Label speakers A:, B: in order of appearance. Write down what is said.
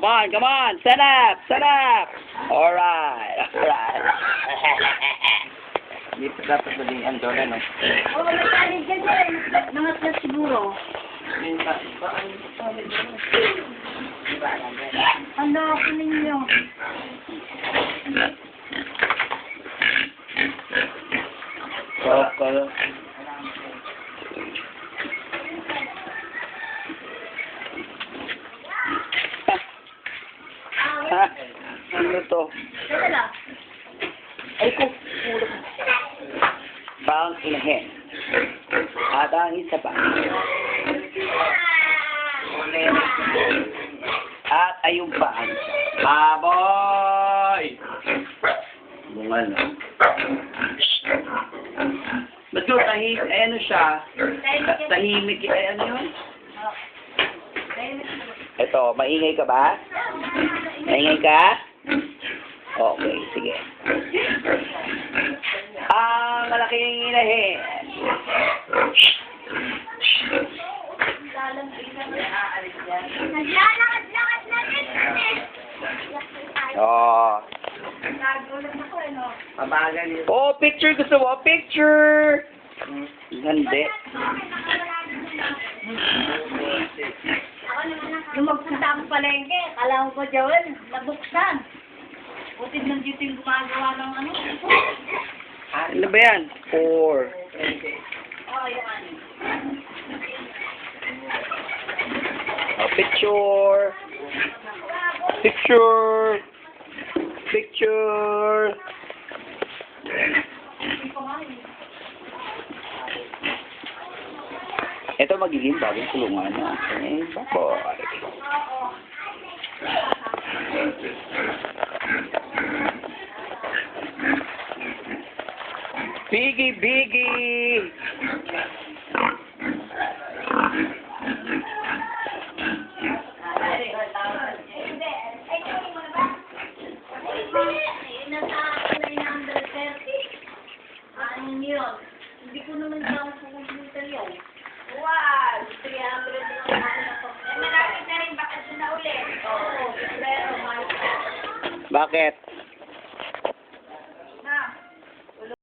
A: Come on, come on. Set up, set up. Alright, alright.
B: Hindi pa dapat maging ando na, no?
C: Oo, may talent ka dyan. Nangat-ngat siguro. Ano ako ninyo?
A: Koko. Ha? Ano to?
C: Ito lang.
A: Ay ko. Bang inahin. At ang isa pa. At ayun pa ang isa. Aboy! Bunga, no? Ba't ko tahimik? Ay, ano siya? Tahimik. Ay, ano yun? Ito, maingay ka ba? Maingay ka? Okay, sige. Ang malaking inahin.
C: Naglalakad-lakad na rin.
A: Oh.
C: Nagulat ako, ano?
B: Mabagal yun.
A: Oh, picture gusto mo? Picture! Hindi.
C: Nung magpunta ako palengke, kala ko dyan, nabuksan. Butid ng dito yung gumagawa ng ano.
A: Ano ba yan? 4.
C: Oo, yung ano.
A: Oh, picture! Picture! Picture! Ito magiging bagong kulungan na. Okay, bye-bye. Biggie, Biggie!
C: Hindi ko naman gamit sa computer yun. Wow! 300 na ako. Malapit na rin, bakit na ulit? Oo, pero
A: Bakit?